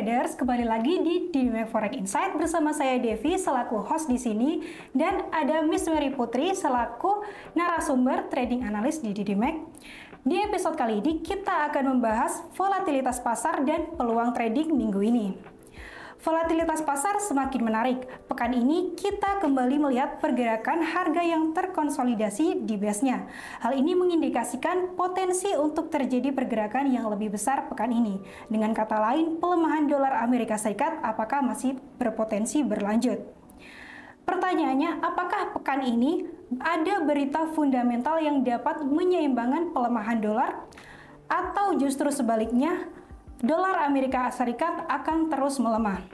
Traders, kembali lagi di DMAC Forex Insight bersama saya Devi selaku host di sini dan ada Miss Mary Putri selaku narasumber trading analis di DMAC. Di episode kali ini kita akan membahas volatilitas pasar dan peluang trading minggu ini. Volatilitas pasar semakin menarik. Pekan ini kita kembali melihat pergerakan harga yang terkonsolidasi di base-nya. Hal ini mengindikasikan potensi untuk terjadi pergerakan yang lebih besar pekan ini. Dengan kata lain, pelemahan dolar Amerika Serikat apakah masih berpotensi berlanjut? Pertanyaannya, apakah pekan ini ada berita fundamental yang dapat menyeimbangkan pelemahan dolar? Atau justru sebaliknya, dolar Amerika Serikat akan terus melemah.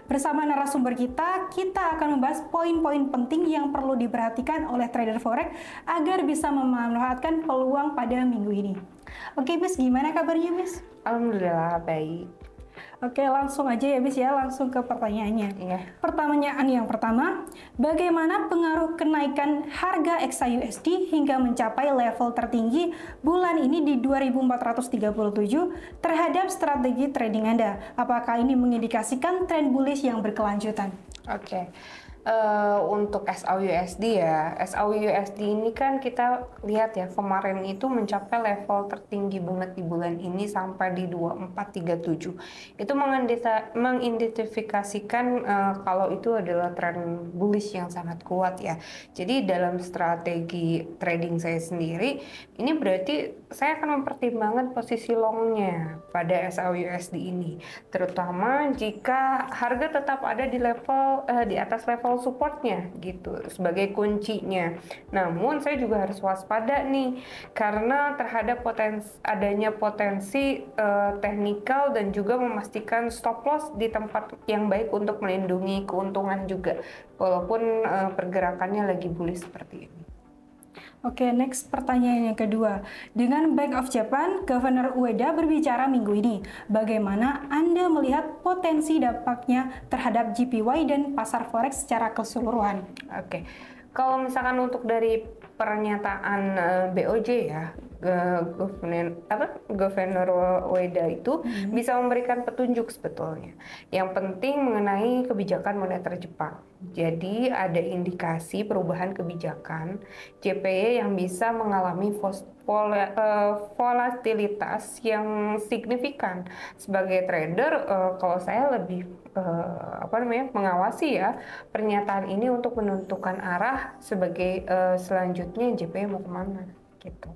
Bersama narasumber kita akan membahas poin-poin penting yang perlu diperhatikan oleh trader forex agar bisa memanfaatkan peluang pada minggu ini. Oke, Miss, gimana kabarnya, Miss? Alhamdulillah baik. Oke, langsung aja ya, Miss, ya, langsung ke pertanyaannya. Iya. Pertanyaan yang pertama, bagaimana pengaruh kenaikan harga XAUSD hingga mencapai level tertinggi bulan ini di 2437 terhadap strategi trading Anda? Apakah ini mengindikasikan tren bullish yang berkelanjutan? Oke. Untuk SAUUSD ya, SAUUSD ini kan kita lihat ya kemarin itu mencapai level tertinggi banget di bulan ini sampai di 2437. Itu mengidentifikasikan kalau itu adalah tren bullish yang sangat kuat ya. Jadi dalam strategi trading saya sendiri, ini berarti saya akan mempertimbangkan posisi longnya pada SAUUSD ini, terutama jika harga tetap ada di level di atas level supportnya gitu sebagai kuncinya. Namun saya juga harus waspada nih karena terhadap adanya potensi teknikal dan juga memastikan stop loss di tempat yang baik untuk melindungi keuntungan juga walaupun pergerakannya lagi bullish seperti ini. Oke, next pertanyaan yang kedua. Dengan Bank of Japan, Governor Ueda berbicara minggu ini. Bagaimana Anda melihat potensi dampaknya terhadap JPY dan pasar forex secara keseluruhan? Oke, kalau misalkan untuk dari pernyataan BOJ ya, Governor Ueda itu bisa memberikan petunjuk sebetulnya. Yang penting mengenai kebijakan moneter Jepang. Jadi ada indikasi perubahan kebijakan JPY yang bisa mengalami volatilitas yang signifikan. Sebagai trader, kalau saya lebih mengawasi ya pernyataan ini untuk menentukan arah sebagai selanjutnya JPY mau kemana gitu.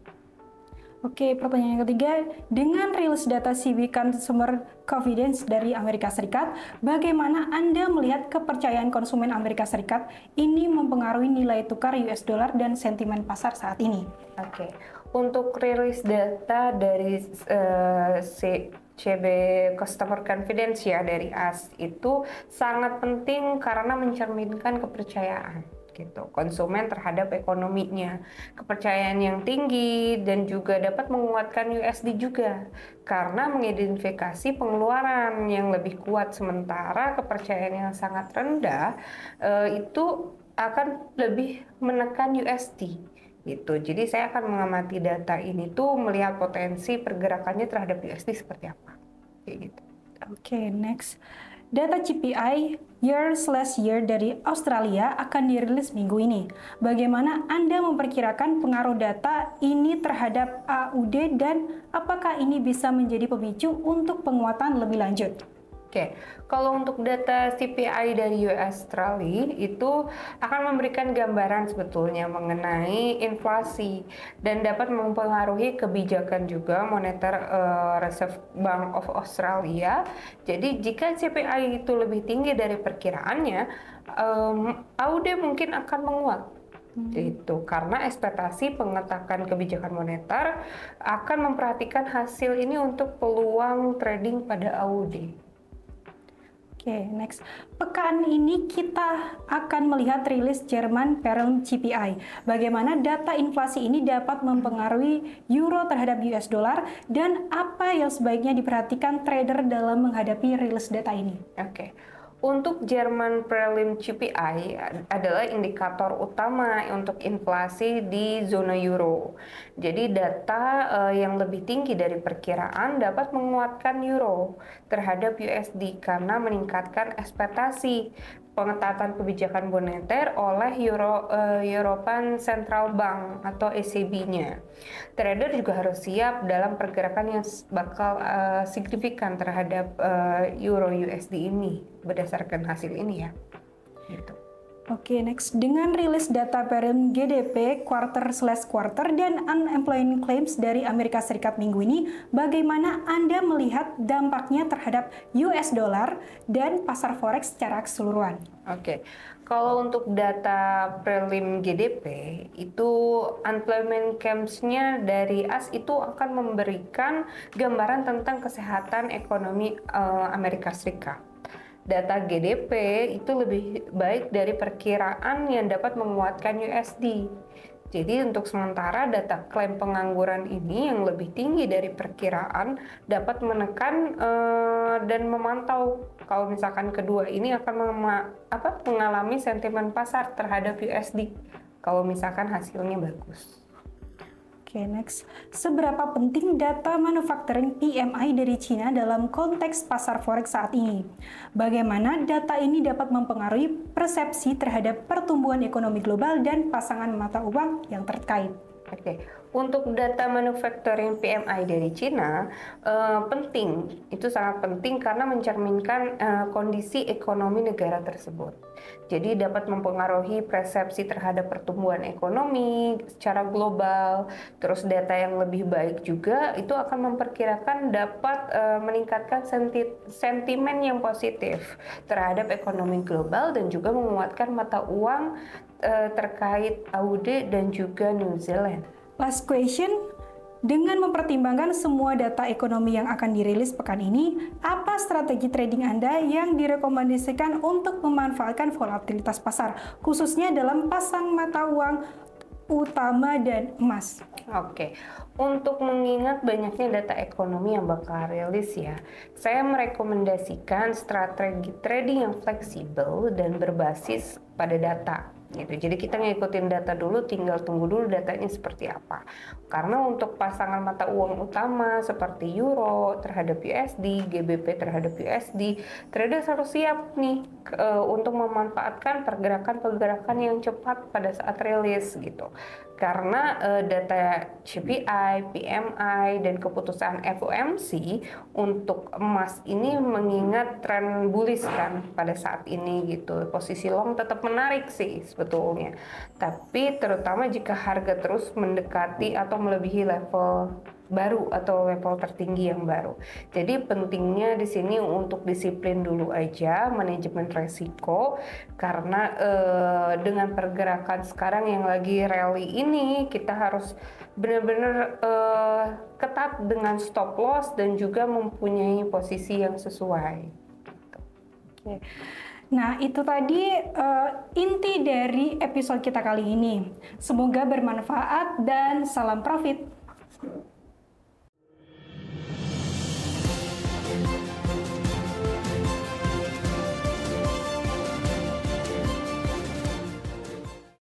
Oke, pertanyaan yang ketiga, dengan rilis data CB Consumer Confidence dari Amerika Serikat, bagaimana Anda melihat kepercayaan konsumen Amerika Serikat ini mempengaruhi nilai tukar US dollar dan sentimen pasar saat ini? Oke, untuk rilis data dari CB Customer Confidence ya dari AS itu sangat penting karena mencerminkan kepercayaan gitu konsumen terhadap ekonominya. Kepercayaan yang tinggi dan juga dapat menguatkan USD juga karena mengidentifikasi pengeluaran yang lebih kuat, sementara kepercayaan yang sangat rendah itu akan lebih menekan USD gitu. Jadi saya akan mengamati data ini tuh melihat potensi pergerakannya terhadap USD seperti apa kayak gitu. Oke, next. Data CPI year/year dari Australia akan dirilis minggu ini. Bagaimana Anda memperkirakan pengaruh data ini terhadap AUD dan apakah ini bisa menjadi pemicu untuk penguatan lebih lanjut? Oke, kalau untuk data CPI dari Australia itu akan memberikan gambaran sebetulnya mengenai inflasi dan dapat mempengaruhi kebijakan juga moneter Reserve Bank of Australia. Jadi jika CPI itu lebih tinggi dari perkiraannya, AUD mungkin akan menguat. Itu karena ekspektasi pengetakan kebijakan moneter akan memperhatikan hasil ini untuk peluang trading pada AUD. Oke, next. Pekan ini kita akan melihat rilis Jerman Payroll CPI. Bagaimana data inflasi ini dapat mempengaruhi euro terhadap US dollar dan apa yang sebaiknya diperhatikan trader dalam menghadapi rilis data ini? Oke. Untuk Jerman Prelim CPI adalah indikator utama untuk inflasi di zona euro. Jadi data yang lebih tinggi dari perkiraan dapat menguatkan euro terhadap USD karena meningkatkan ekspektasi pengetatan kebijakan moneter oleh European Central Bank atau ECB-nya. Trader juga harus siap dalam pergerakan yang bakal signifikan terhadap euro USD ini berdasarkan hasil ini ya. Gitu. Oke, next. Dengan rilis data Prelim GDP quarter/quarter dan unemployment claims dari Amerika Serikat minggu ini, bagaimana Anda melihat dampaknya terhadap US dollar dan pasar forex secara keseluruhan? Oke, kalau untuk data prelim GDP itu unemployment claims-nya dari AS itu akan memberikan gambaran tentang kesehatan ekonomi Amerika Serikat. Data GDP itu lebih baik dari perkiraan yang dapat menguatkan USD. Jadi untuk sementara data klaim pengangguran ini yang lebih tinggi dari perkiraan dapat menekan dan memantau kalau misalkan kedua ini akan mengalami sentimen pasar terhadap USD kalau misalkan hasilnya bagus. Oke, next. Seberapa penting data manufacturing PMI dari Cina dalam konteks pasar forex saat ini? Bagaimana data ini dapat mempengaruhi persepsi terhadap pertumbuhan ekonomi global dan pasangan mata uang yang terkait? Oke, untuk data manufacturing PMI dari Cina penting, itu sangat penting karena mencerminkan kondisi ekonomi negara tersebut. Jadi dapat mempengaruhi persepsi terhadap pertumbuhan ekonomi secara global. Terus data yang lebih baik juga itu akan memperkirakan dapat meningkatkan sentimen yang positif terhadap ekonomi global dan juga menguatkan mata uang terkait AUD dan juga New Zealand. Last question, dengan mempertimbangkan semua data ekonomi yang akan dirilis pekan ini, apa strategi trading Anda yang direkomendasikan untuk memanfaatkan volatilitas pasar, khususnya dalam pasang mata uang utama dan emas? Oke, untuk mengingat banyaknya data ekonomi yang bakal rilis ya, saya merekomendasikan strategi trading yang fleksibel dan berbasis pada data. Gitu. Jadi kita ngikutin data dulu, tinggal tunggu dulu datanya seperti apa. Karena untuk pasangan mata uang utama seperti euro terhadap USD, GBP terhadap USD, trader harus siap nih untuk memanfaatkan pergerakan-pergerakan yang cepat pada saat rilis gitu. Karena data CPI, PMI, dan keputusan FOMC untuk emas ini mengingat tren bullish kan pada saat ini gitu. Posisi long tetap menarik sih sebetulnya. Tapi terutama jika harga terus mendekati atau melebihi level baru atau level tertinggi yang baru. Jadi pentingnya di sini untuk disiplin dulu aja manajemen resiko karena dengan pergerakan sekarang yang lagi rally ini kita harus benar-benar ketat dengan stop loss dan juga mempunyai posisi yang sesuai. Oke. Nah, itu tadi inti dari episode kita kali ini. Semoga bermanfaat dan salam profit.